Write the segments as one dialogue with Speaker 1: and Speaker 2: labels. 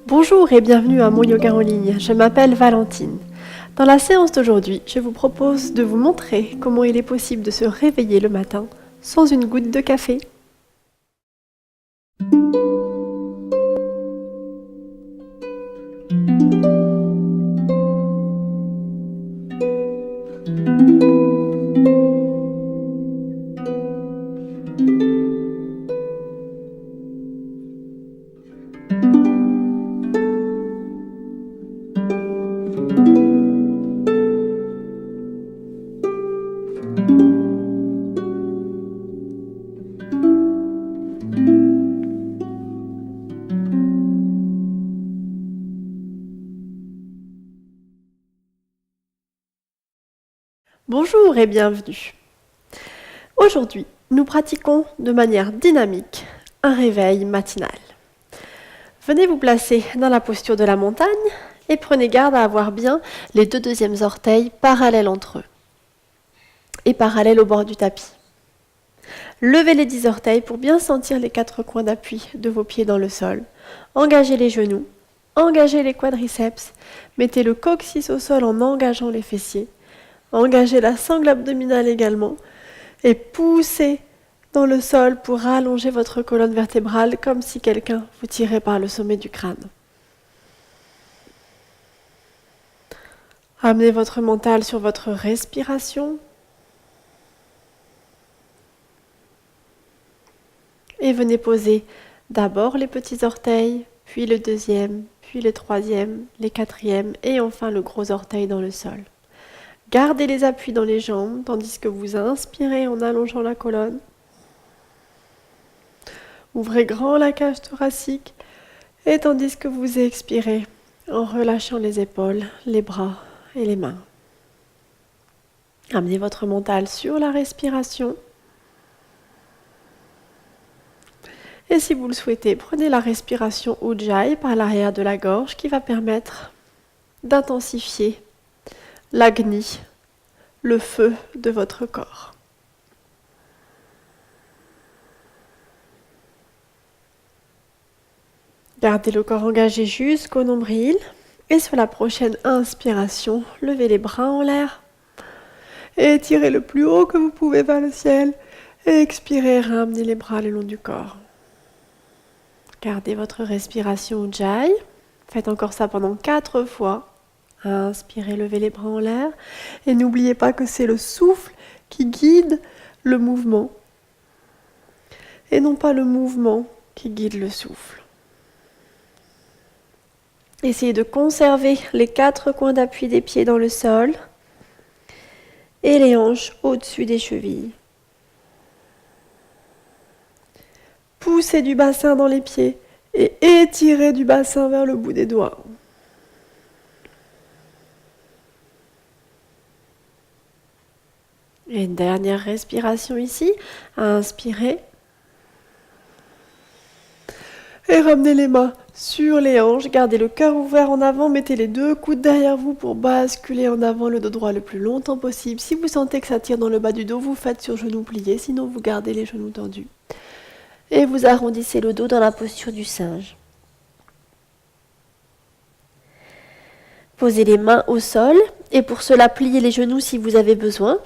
Speaker 1: Bonjour et bienvenue à mon yoga en ligne, je m'appelle Valentine. Dans la séance d'aujourd'hui, je vous propose de vous montrer comment il est possible de se réveiller le matin sans une goutte de café. Bonjour et bienvenue. Aujourd'hui, nous pratiquons de manière dynamique un réveil matinal. Venez vous placer dans la posture de la montagne et prenez garde à avoir bien les deux deuxièmes orteils parallèles entre eux et parallèles au bord du tapis. Levez les 10 orteils pour bien sentir les 4 coins d'appui de vos pieds dans le sol. Engagez les genoux, engagez les quadriceps, mettez le coccyx au sol en engageant les fessiers. Engagez la sangle abdominale également et poussez dans le sol pour rallonger votre colonne vertébrale comme si quelqu'un vous tirait par le sommet du crâne. Amenez votre mental sur votre respiration et venez poser d'abord les petits orteils, puis le deuxième, puis le troisième, les quatrièmes et enfin le gros orteil dans le sol. Gardez les appuis dans les jambes, tandis que vous inspirez en allongeant la colonne. Ouvrez grand la cage thoracique, et tandis que vous expirez en relâchant les épaules, les bras et les mains. Amenez votre mental sur la respiration. Et si vous le souhaitez, prenez la respiration Ujjayi par l'arrière de la gorge qui va permettre d'intensifier l'Agni, le feu de votre corps. Gardez le corps engagé jusqu'au nombril et sur la prochaine inspiration, levez les bras en l'air et tirez le plus haut que vous pouvez vers le ciel et expirez, ramenez les bras le long du corps. Gardez votre respiration Ujjayi, faites encore ça pendant 4 fois. Inspirez, levez les bras en l'air et n'oubliez pas que c'est le souffle qui guide le mouvement et non pas le mouvement qui guide le souffle. Essayez de conserver les 4 coins d'appui des pieds dans le sol et les hanches au-dessus des chevilles. Poussez du bassin dans les pieds et étirez du bassin vers le bout des doigts. Et une dernière respiration ici. Inspirez. Et ramenez les mains sur les hanches. Gardez le cœur ouvert en avant. Mettez les 2 coudes derrière vous pour basculer en avant le dos droit le plus longtemps possible. Si vous sentez que ça tire dans le bas du dos, vous faites sur genoux pliés. Sinon, vous gardez les genoux tendus. Et vous arrondissez le dos dans la posture du singe. Posez les mains au sol. Et pour cela, pliez les genoux si vous avez besoin.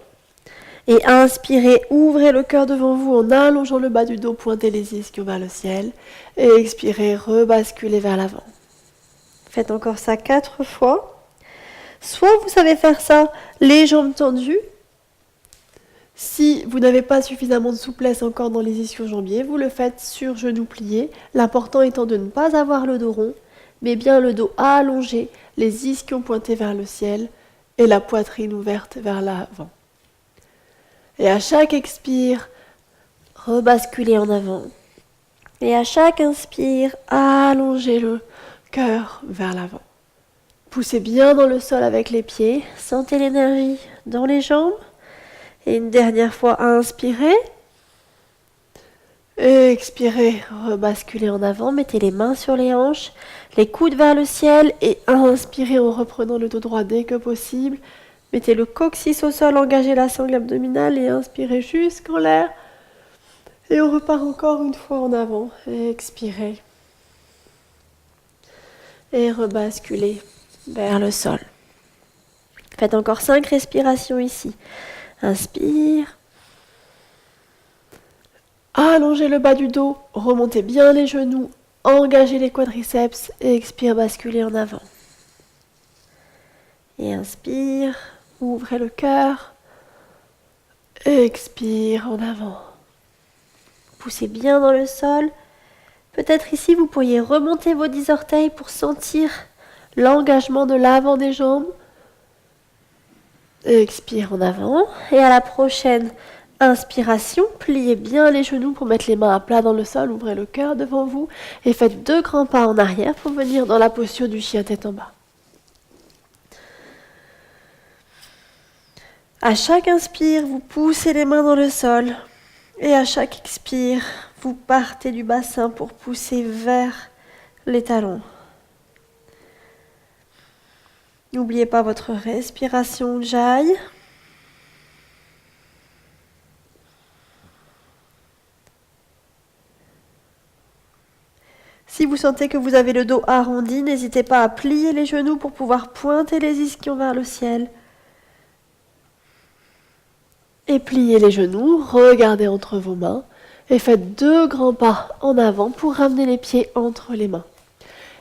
Speaker 1: Et inspirez, ouvrez le cœur devant vous en allongeant le bas du dos, pointez les ischios vers le ciel. Et expirez, rebasculez vers l'avant. Faites encore ça 4 fois. Soit vous savez faire ça les jambes tendues. Si vous n'avez pas suffisamment de souplesse encore dans les ischio-jambiers, vous le faites sur genoux pliés. L'important étant de ne pas avoir le dos rond, mais bien le dos allongé, les ischios pointés vers le ciel et la poitrine ouverte vers l'avant. Et à chaque expire, rebasculez en avant. Et à chaque inspire, allongez le cœur vers l'avant. Poussez bien dans le sol avec les pieds. Sentez l'énergie dans les jambes. Et une dernière fois, inspirez. Et expirez, rebasculez en avant. Mettez les mains sur les hanches, les coudes vers le ciel. Et inspirez en reprenant le dos droit dès que possible. Mettez le coccyx au sol, engagez la sangle abdominale et inspirez jusqu'en l'air. Et on repart encore une fois en avant. Expirez. Et rebasculez vers le sol. Faites encore 5 respirations ici. Inspire. Allongez le bas du dos. Remontez bien les genoux. Engagez les quadriceps. Et expire, basculez en avant. Et inspire. Ouvrez le cœur. Expire en avant. Poussez bien dans le sol. Peut-être ici, vous pourriez remonter vos 10 orteils pour sentir l'engagement de l'avant des jambes. Expire en avant. Et à la prochaine inspiration, pliez bien les genoux pour mettre les mains à plat dans le sol. Ouvrez le cœur devant vous et faites 2 grands pas en arrière pour venir dans la posture du chien tête en bas. À chaque inspire, vous poussez les mains dans le sol. Et à chaque expire, vous partez du bassin pour pousser vers les talons. N'oubliez pas votre respiration Ujjayi. Si vous sentez que vous avez le dos arrondi, n'hésitez pas à plier les genoux pour pouvoir pointer les ischions vers le ciel. Et pliez les genoux, regardez entre vos mains et faites 2 grands pas en avant pour ramener les pieds entre les mains.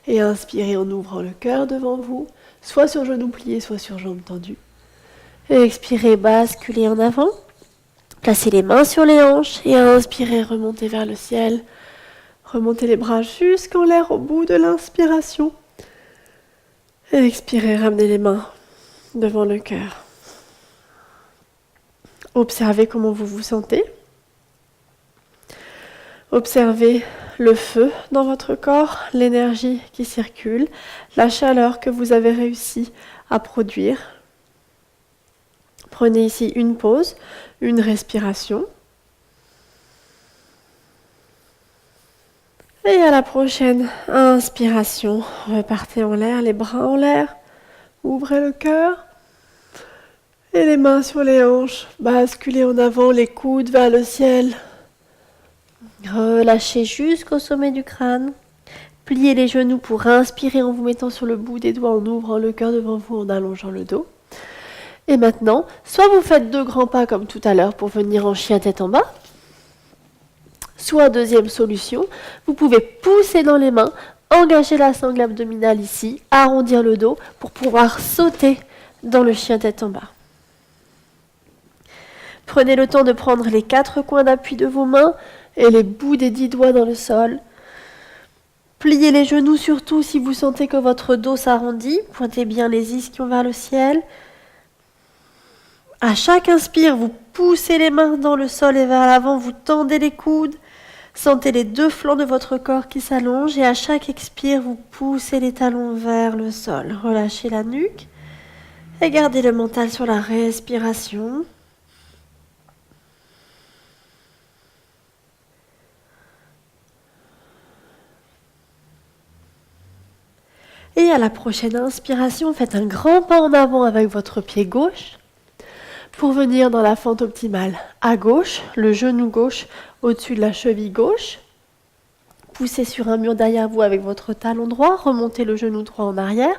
Speaker 1: Et inspirez en ouvrant le cœur devant vous, soit sur genoux pliés, soit sur jambes tendues. Et expirez, basculez en avant. Placez les mains sur les hanches et inspirez, remontez vers le ciel. Remontez les bras jusqu'en l'air au bout de l'inspiration. Et expirez, ramenez les mains devant le cœur. Observez comment vous vous sentez. Observez le feu dans votre corps, l'énergie qui circule, la chaleur que vous avez réussi à produire. Prenez ici une pause, une respiration. Et à la prochaine inspiration, repartez en l'air, les bras en l'air. Ouvrez le cœur. Et les mains sur les hanches, basculez en avant, les coudes vers le ciel. Relâchez jusqu'au sommet du crâne. Pliez les genoux pour inspirer en vous mettant sur le bout des doigts, en ouvrant le cœur devant vous, en allongeant le dos. Et maintenant, soit vous faites 2 grands pas comme tout à l'heure pour venir en chien tête en bas, soit deuxième solution, vous pouvez pousser dans les mains, engager la sangle abdominale ici, arrondir le dos pour pouvoir sauter dans le chien tête en bas. Prenez le temps de prendre les 4 coins d'appui de vos mains et les bouts des 10 doigts dans le sol. Pliez les genoux surtout si vous sentez que votre dos s'arrondit. Pointez bien les ischions vers le ciel. À chaque inspire, vous poussez les mains dans le sol et vers l'avant, vous tendez les coudes. Sentez les 2 flancs de votre corps qui s'allongent et à chaque expire, vous poussez les talons vers le sol. Relâchez la nuque et gardez le mental sur la respiration. Et à la prochaine inspiration, faites un grand pas en avant avec votre pied gauche pour venir dans la fente optimale. À gauche, le genou gauche au-dessus de la cheville gauche. Poussez sur un mur derrière vous avec votre talon droit. Remontez le genou droit en arrière.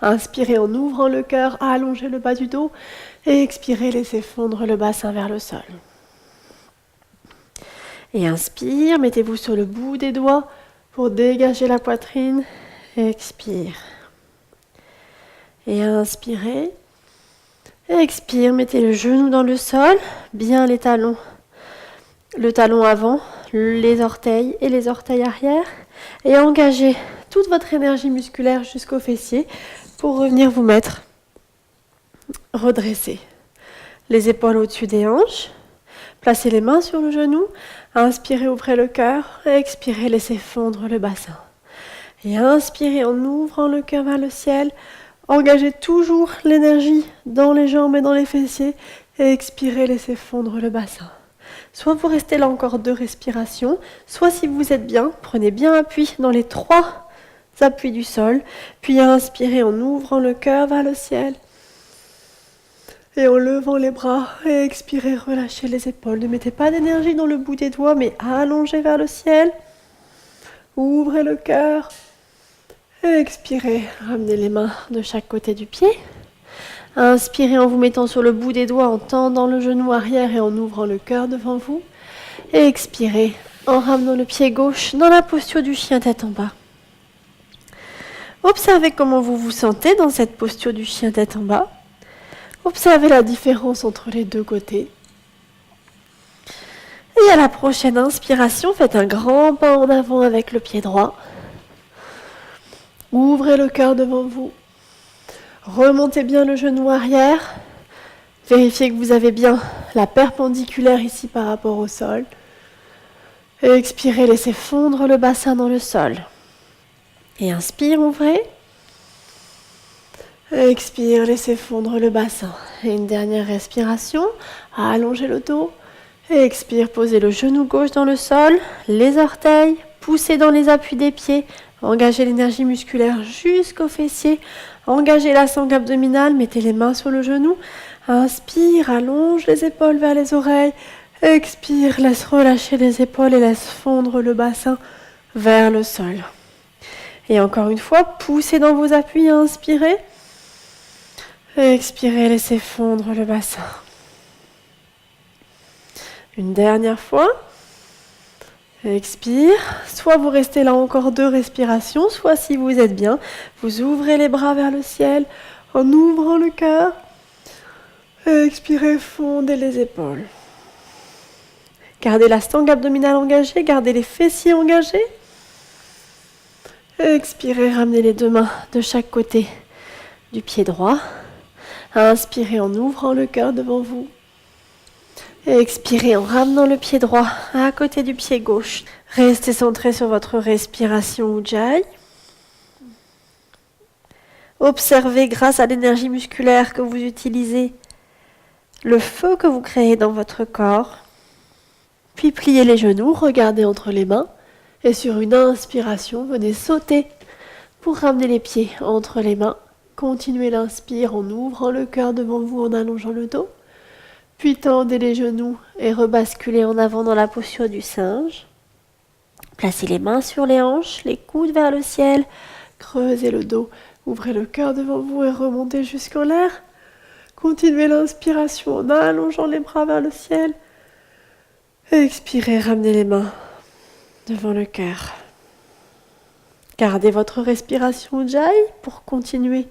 Speaker 1: Inspirez en ouvrant le cœur, allongez le bas du dos. Et expirez, laissez fondre le bassin vers le sol. Et inspire, mettez-vous sur le bout des doigts pour dégager la poitrine. Expire. Et inspirez. Expire, mettez le genou dans le sol, bien les talons. Le talon avant, les orteils et les orteils arrière. Et engagez toute votre énergie musculaire jusqu'aux fessiers pour revenir vous mettre redressé. Les épaules au-dessus des hanches. Placez les mains sur le genou. Inspirez, ouvrez le cœur. Expirez, laissez fondre le bassin. Et inspirez en ouvrant le cœur vers le ciel. Engagez toujours l'énergie dans les jambes et dans les fessiers. Et expirez, laissez fondre le bassin. Soit vous restez là encore 2 respirations, soit si vous êtes bien, prenez bien appui dans les 3 appuis du sol. Puis inspirez en ouvrant le cœur vers le ciel. Et en levant les bras, et expirez, relâchez les épaules. Ne mettez pas d'énergie dans le bout des doigts, mais allongez vers le ciel. Ouvrez le cœur. Et expirez, ramenez les mains de chaque côté du pied. Inspirez en vous mettant sur le bout des doigts, en tendant le genou arrière et en ouvrant le cœur devant vous. Et expirez en ramenant le pied gauche dans la posture du chien tête en bas. Observez comment vous vous sentez dans cette posture du chien tête en bas. Observez la différence entre les deux côtés. Et à la prochaine inspiration, faites un grand pas en avant avec le pied droit. Ouvrez le cœur devant vous. Remontez bien le genou arrière. Vérifiez que vous avez bien la perpendiculaire ici par rapport au sol. Et expirez, laissez fondre le bassin dans le sol. Et inspire, ouvrez. Et expire, laissez fondre le bassin. Et une dernière respiration. Allongez le dos. Et expire, posez le genou gauche dans le sol. Les orteils, poussez dans les appuis des pieds. Engagez l'énergie musculaire jusqu'aux fessiers. Engagez la sangle abdominale. Mettez les mains sur le genou. Inspire, allonge les épaules vers les oreilles. Expire, laisse relâcher les épaules et laisse fondre le bassin vers le sol. Et encore une fois, poussez dans vos appuis, inspirez. Expirez, laissez fondre le bassin. Une dernière fois. Expire. Soit vous restez là encore 2 respirations, soit si vous êtes bien, vous ouvrez les bras vers le ciel en ouvrant le cœur. Expirez, fondez les épaules. Gardez la sangle abdominale engagée, gardez les fessiers engagés. Expirez, ramenez les 2 mains de chaque côté du pied droit. Inspirez en ouvrant le cœur devant vous. Expirez en ramenant le pied droit à côté du pied gauche. Restez centré sur votre respiration Ujjayi. Observez grâce à l'énergie musculaire que vous utilisez le feu que vous créez dans votre corps. Puis pliez les genoux, regardez entre les mains. Et sur une inspiration, venez sauter pour ramener les pieds entre les mains. Continuez l'inspire en ouvrant le cœur devant vous, en allongeant le dos. Puis tendez les genoux et rebasculez en avant dans la posture du singe. Placez les mains sur les hanches, les coudes vers le ciel. Creusez le dos, ouvrez le cœur devant vous et remontez jusqu'en l'air. Continuez l'inspiration en allongeant les bras vers le ciel. Expirez, ramenez les mains devant le cœur. Gardez votre respiration Ujjayi pour continuer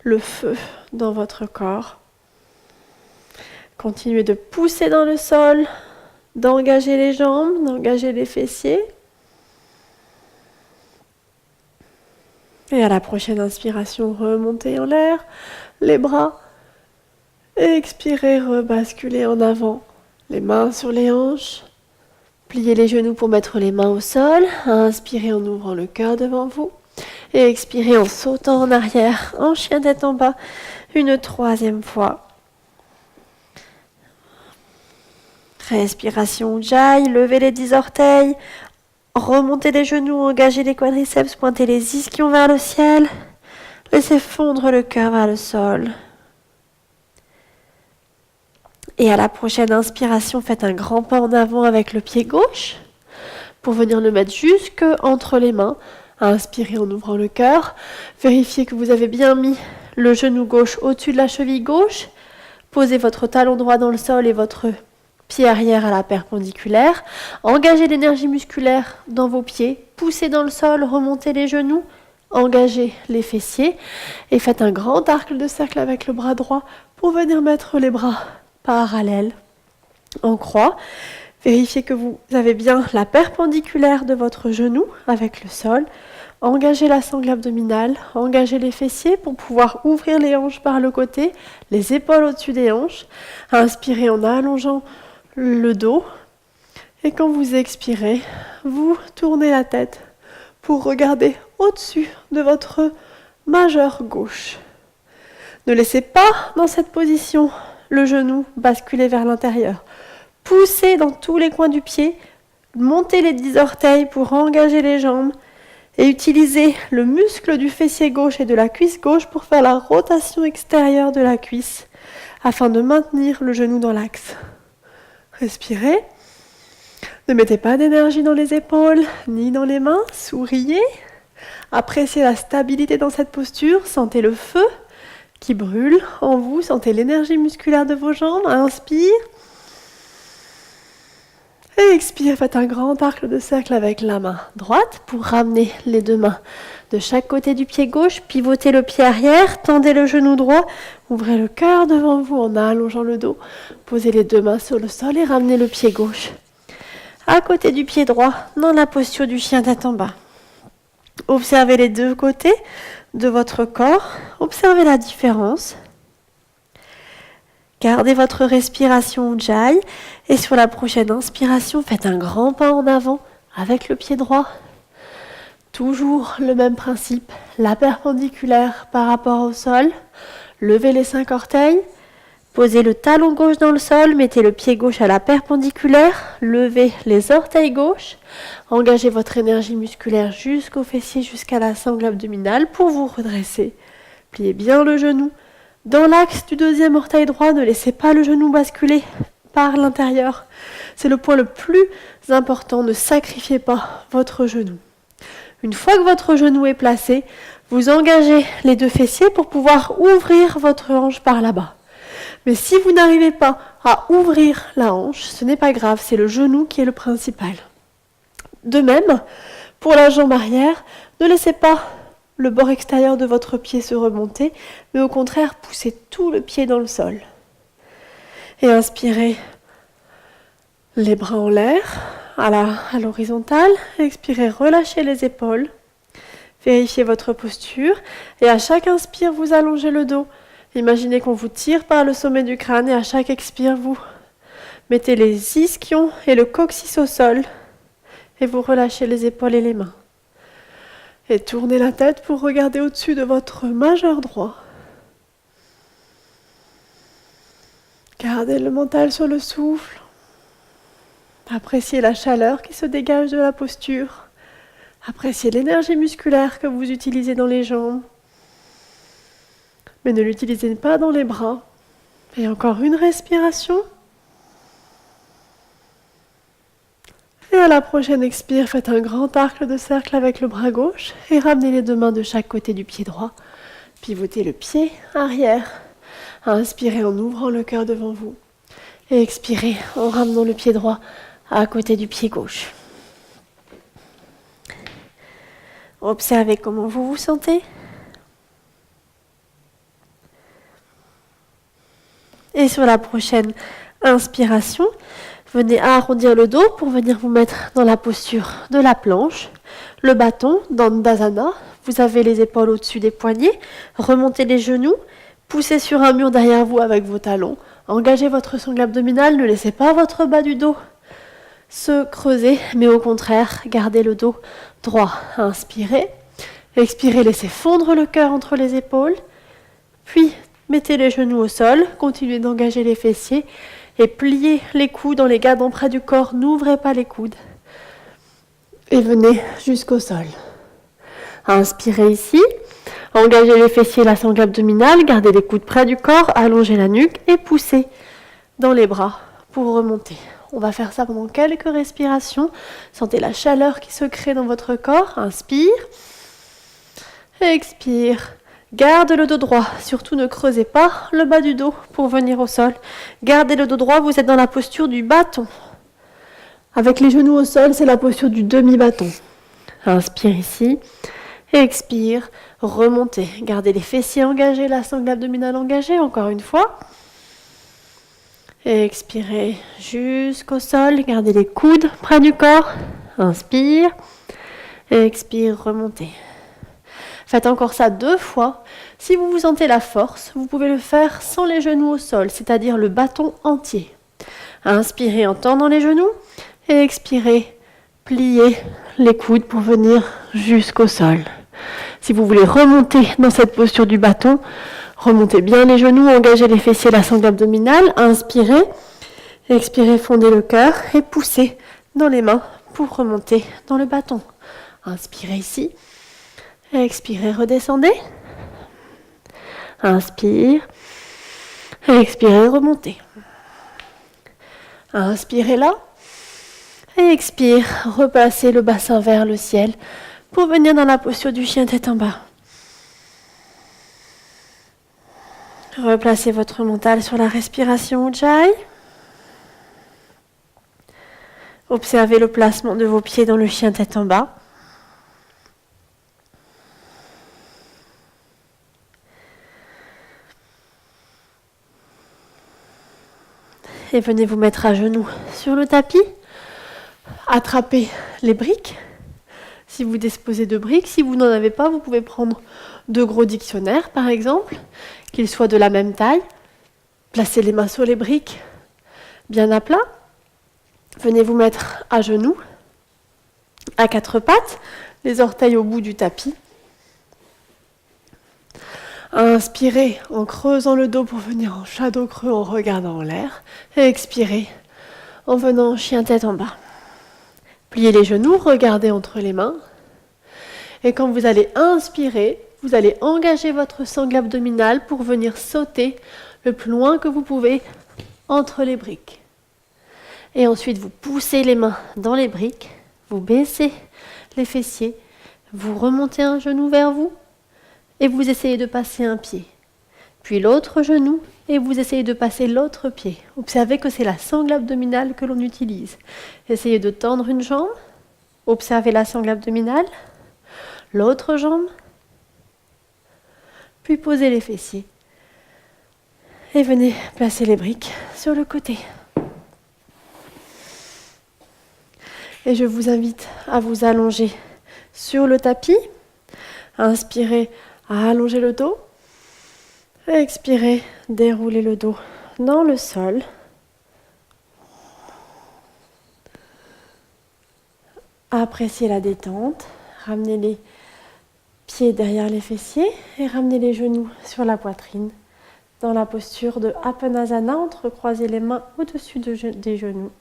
Speaker 1: le feu dans votre corps. Continuez de pousser dans le sol, d'engager les jambes, d'engager les fessiers. Et à la prochaine inspiration, remontez en l'air, les bras. Expirez, rebasculez en avant, les mains sur les hanches. Pliez les genoux pour mettre les mains au sol. Inspirez en ouvrant le cœur devant vous. Et expirez en sautant en arrière, en chien tête en bas, une 3e fois. Respiration Ujjayi, levez les 10 orteils, remontez les genoux, engagez les quadriceps, pointez les ischions vers le ciel. Laissez fondre le cœur vers le sol. Et à la prochaine inspiration, faites un grand pas en avant avec le pied gauche pour venir le mettre jusque entre les mains. Inspirez en ouvrant le cœur. Vérifiez que vous avez bien mis le genou gauche au-dessus de la cheville gauche. Posez votre talon droit dans le sol et votre pied arrière à la perpendiculaire. Engagez l'énergie musculaire dans vos pieds. Poussez dans le sol, remontez les genoux. Engagez les fessiers. Et faites un grand arc de cercle avec le bras droit pour venir mettre les bras parallèles en croix. Vérifiez que vous avez bien la perpendiculaire de votre genou avec le sol. Engagez la sangle abdominale, engagez les fessiers pour pouvoir ouvrir les hanches par le côté, les épaules au-dessus des hanches. Inspirez en allongeant le dos. Et quand vous expirez, vous tournez la tête pour regarder au-dessus de votre majeur gauche. Ne laissez pas dans cette position le genou basculer vers l'intérieur. Poussez dans tous les coins du pied, montez les 10 orteils pour engager les jambes et utilisez le muscle du fessier gauche et de la cuisse gauche pour faire la rotation extérieure de la cuisse. afin de maintenir le genou dans l'axe. Respirez. Ne mettez pas d'énergie dans les épaules ni dans les mains. Souriez. Appréciez la stabilité dans cette posture. Sentez le feu qui brûle en vous. Sentez l'énergie musculaire de vos jambes. Inspire. Et expire. Faites un grand arc de cercle avec la main droite pour ramener les deux mains de chaque côté du pied gauche. Pivotez le pied arrière. Tendez le genou droit. Ouvrez le cœur devant vous en allongeant le dos. Posez les deux mains sur le sol et ramenez le pied gauche à côté du pied droit dans la posture du chien tête en bas. Observez les deux côtés de votre corps. Observez la différence. Gardez votre respiration Ujjayi et sur la prochaine inspiration, faites un grand pas en avant avec le pied droit. Toujours le même principe, la perpendiculaire par rapport au sol. Levez les 5 orteils. Posez le talon gauche dans le sol, mettez le pied gauche à la perpendiculaire, levez les orteils gauche, engagez votre énergie musculaire jusqu'au fessier, jusqu'à la sangle abdominale pour vous redresser. Pliez bien le genou. Dans l'axe du deuxième orteil droit, ne laissez pas le genou basculer par l'intérieur. C'est le point le plus important, ne sacrifiez pas votre genou. Une fois que votre genou est placé, vous engagez les deux fessiers pour pouvoir ouvrir votre hanche par là-bas. Mais si vous n'arrivez pas à ouvrir la hanche, ce n'est pas grave, c'est le genou qui est le principal. De même, pour la jambe arrière, ne laissez pas le bord extérieur de votre pied se remonter, mais au contraire, poussez tout le pied dans le sol. Et inspirez les bras en l'air, à l'horizontale. Expirez, relâchez les épaules. Vérifiez votre posture. Et à chaque inspire, vous allongez le dos. Imaginez qu'on vous tire par le sommet du crâne et à chaque expire, vous mettez les ischions et le coccyx au sol et vous relâchez les épaules et les mains. Et tournez la tête pour regarder au-dessus de votre majeur droit. Gardez le mental sur le souffle. Appréciez la chaleur qui se dégage de la posture. Appréciez l'énergie musculaire que vous utilisez dans les jambes. Mais ne l'utilisez pas dans les bras. Et encore une respiration. Et à la prochaine expire, faites un grand arc de cercle avec le bras gauche et ramenez les deux mains de chaque côté du pied droit. Pivotez le pied arrière. Inspirez en ouvrant le cœur devant vous. Et expirez en ramenant le pied droit à côté du pied gauche. Observez comment vous vous sentez. Et sur la prochaine inspiration, venez arrondir le dos pour venir vous mettre dans la posture de la planche. Le bâton dans Dandasana, vous avez les épaules au-dessus des poignets. Remontez les genoux, poussez sur un mur derrière vous avec vos talons. Engagez votre sangle abdominale, ne laissez pas votre bas du dos se creuser, mais au contraire, gardez le dos droit. Inspirez, expirez, laissez fondre le cœur entre les épaules. Puis, mettez les genoux au sol, continuez d'engager les fessiers et pliez les coudes en les gardant près du corps. N'ouvrez pas les coudes. Et venez jusqu'au sol. Inspirez ici. Engagez les fessiers, la sangle abdominale. Gardez les coudes près du corps. Allongez la nuque et poussez dans les bras pour remonter. On va faire ça pendant quelques respirations. Sentez la chaleur qui se crée dans votre corps. Inspire. Expire. Garde le dos droit, surtout ne creusez pas le bas du dos pour venir au sol. Gardez le dos droit, vous êtes dans la posture du bâton. Avec les genoux au sol, c'est la posture du demi-bâton. Inspire ici, expire, remontez. Gardez les fessiers engagés, la sangle abdominale engagée, encore une fois. Expirez jusqu'au sol, gardez les coudes près du corps. Inspire, expire, remontez. Faites encore ça 2 fois. Si vous vous sentez la force, vous pouvez le faire sans les genoux au sol, c'est-à-dire le bâton entier. Inspirez en tendant les genoux et expirez, pliez les coudes pour venir jusqu'au sol. Si vous voulez remonter dans cette posture du bâton, remontez bien les genoux, engagez les fessiers, la sangle abdominale. Inspirez, expirez, fondez le cœur et poussez dans les mains pour remonter dans le bâton. Inspirez ici. Expirez, redescendez. Inspire. expirez, remontez. Inspirez là. Et expire, replacez le bassin vers le ciel pour venir dans la posture du chien tête en bas. Replacez votre mental sur la respiration Ujjayi. Observez le placement de vos pieds dans le chien tête en bas. Et venez vous mettre à genoux sur le tapis. Attrapez les briques. Si vous disposez de briques, si vous n'en avez pas, vous pouvez prendre 2 gros dictionnaires par exemple, qu'ils soient de la même taille. Placez les mains sur les briques, bien à plat. Venez vous mettre à genoux, à 4 pattes, les orteils au bout du tapis. Inspirez en creusant le dos pour venir en shadow creux en regardant en l'air. Et expirez en venant en chien tête en bas. Pliez les genoux, regardez entre les mains. Et quand vous allez inspirer, vous allez engager votre sangle abdominale pour venir sauter le plus loin que vous pouvez entre les briques. Et ensuite, vous poussez les mains dans les briques, vous baissez les fessiers, vous remontez un genou vers vous et vous essayez de passer un pied. Puis l'autre genou et vous essayez de passer l'autre pied. Observez que c'est la sangle abdominale que l'on utilise. Essayez de tendre une jambe, observez la sangle abdominale, l'autre jambe, puis posez les fessiers. Et venez placer les briques sur le côté. Et je vous invite à vous allonger sur le tapis. Inspirez à allonger le dos. Expirez, déroulez le dos dans le sol. Appréciez la détente. Ramenez les pieds derrière les fessiers et ramenez les genoux sur la poitrine. Dans la posture de Apanasana, entrecroisez les mains au-dessus des genoux.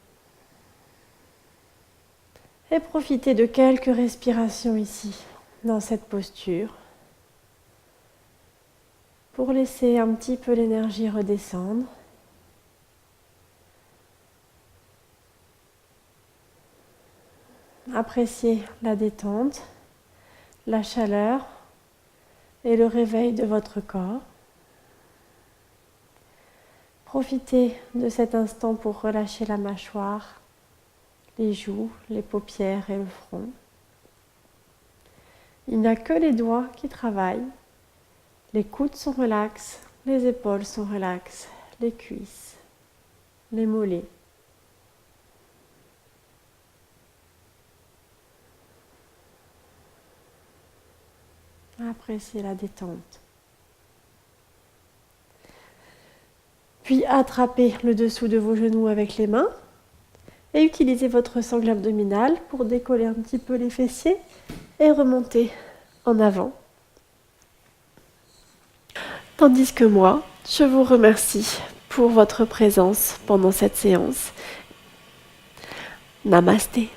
Speaker 1: Et profitez de quelques respirations ici, dans cette posture, pour laisser un petit peu l'énergie redescendre. Appréciez la détente, la chaleur et le réveil de votre corps. Profitez de cet instant pour relâcher la mâchoire, les joues, les paupières et le front. Il n'y a que les doigts qui travaillent. Les coudes sont relax, les épaules sont relax, les cuisses, les mollets. Appréciez la détente. Puis attrapez le dessous de vos genoux avec les mains et utilisez votre sangle abdominale pour décoller un petit peu les fessiers et remonter en avant. Tandis que moi, je vous remercie pour votre présence pendant cette séance. Namasté.